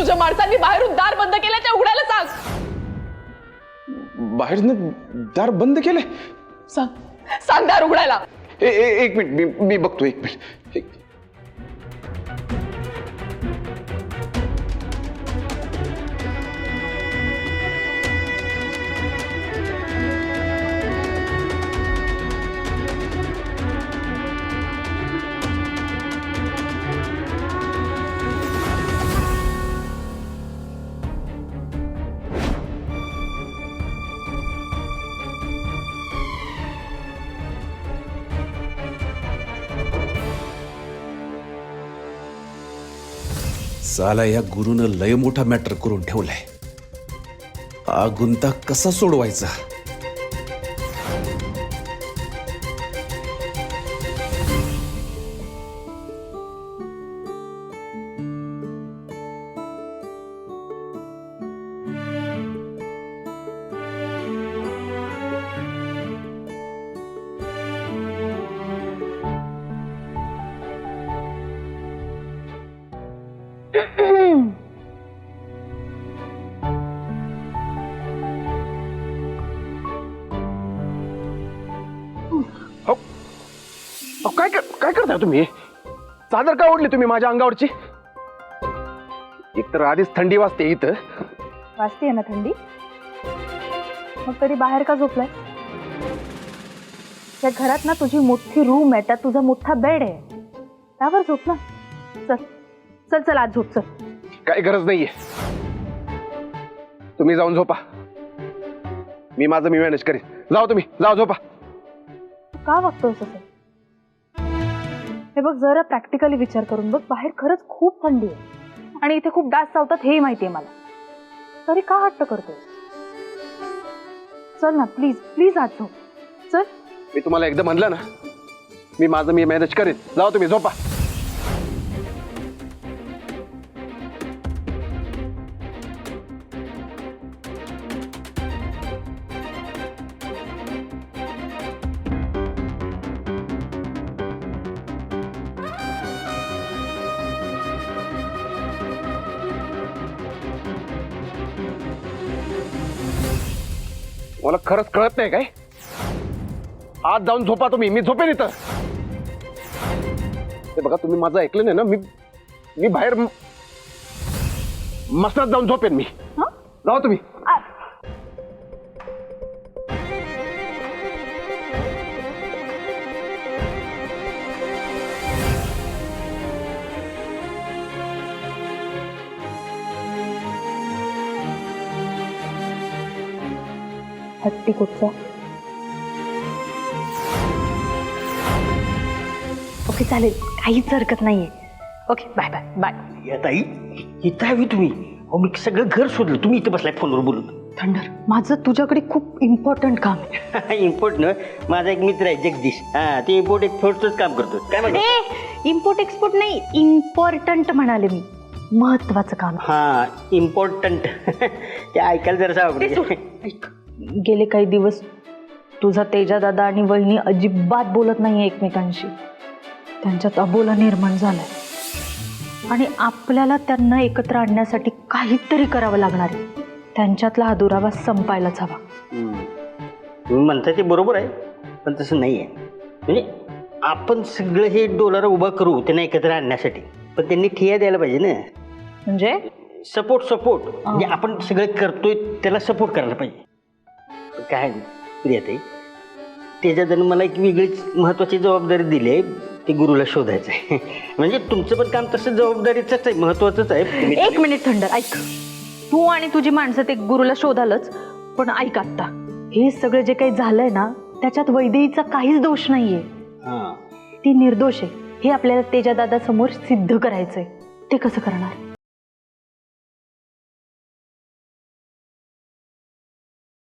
तुझ्या माणसांनी बाहेरून दार बंद केल्याच्या उघडायला सांग. बाहेरनं दार बंद केले? सांग दार उघडायला. एक मिनिट, मी बघतो. एक मिनिट. साला या गुरुनं लय मोठा मॅटर करून ठेवलाय. हा गुंता कसा सोडवायचा? काय करताय तुम्ही? चादर का ओढली तुम्ही माझ्या अंगावरची? एकतर आधीच थंडी वाजते इथं. वाजते ना थंडी, मग तरी बाहेर का झोपलाय? त्या घरात ना तुझी मोठी रूम आहे, त्यात तुझा मोठा बेड आहे, त्यावर झोप ना. चल चल चल आज झोप. चल. काही गरज नाहीये, तुम्ही जाऊन झोपा. मी मॅनेज करेन. जाओ तुम्ही, जाओ झोपा. का वागतोस असं? हे बघ, जरा प्रॅक्टिकली विचार करून बघ. बाहेर खरंच खूप थंडी आहे आणि इथे खूप डास चावतात, हे माहिती आहे मला. तरी का हट्ट करतोय? चल ना प्लीज प्लीज आज झोप. चल. मी तुम्हाला एकदा म्हणलं ना, मी मॅनेज करेन. जाओ तुम्ही झोपा. मला खरंच कळत नाही काय? आज जाऊन झोपा तुम्ही, मी झोपेन इथं. ते बघा, तुम्ही माझं ऐकलं नाही ना, मी बाहेर मस्तात जाऊन झोपेन मी. जाओ तुम्ही. हट्टी कुठचा. ओके चालेल, काहीच हरकत नाहीये. Okay bye bye bye. या ताई, इथं हवी तुम्ही? अहो मी सगळं घर शोधलं, तुम्ही इथे बसलाय फोनवर बोलून. थंडर, माझं तुझ्याकडे खूप इम्पॉर्टंट काम आहे. इम्पोर्ट माझा एक मित्र आहे जगदीश. हा, ते इम्पोर्ट एक्सपोर्टच काम करतो. काय म्हणतो? इम्पोर्ट एक्सपोर्ट नाही, इम्पॉर्टंट म्हणाले मी. महत्वाचं काम. हा, इम्पॉर्टंट. ते ऐकायला जरा आवडतं. गेले काही दिवस तुझा तेजा दादा आणि वहिनी अजिबात बोलत नाहीये एकमेकांशी. त्यांच्यात अबोला निर्माण झालाय आणि आपल्याला त्यांना एकत्र आणण्यासाठी काहीतरी करावं लागणार आहे. त्यांच्यातला हा दुरावा संपायलाच हवा. तुम्ही म्हणता ते बरोबर आहे, पण तसं नाही आहे. म्हणजे आपण सगळं हे डोलारा उभा करू त्यांना एकत्र आणण्यासाठी, पण त्यांनी ठिया द्यायला पाहिजे ना. म्हणजे सपोर्ट म्हणजे आपण सगळं करतोय त्याला सपोर्ट करायला पाहिजे. काय प्रियाताई, त्याच्यात मला एक वेगळीच महत्वाची जबाबदारी दिली आहे, ते गुरुला शोधायचं आहे. म्हणजे तुमचं पण काम तसं जबाबदारीचंच आहे, महत्वाचंच आहे. एक मिनिट थंडर, ऐक. तू आणि तुझी माणसं ते गुरुला शोधालच, पण ऐक आता, हे सगळं जे काही झालंय ना, त्याच्यात वैदेहीचा काहीच दोष नाहीये. ती निर्दोष आहे हे आपल्याला तेजा दादा समोर सिद्ध करायचंय. ते कसं करणार?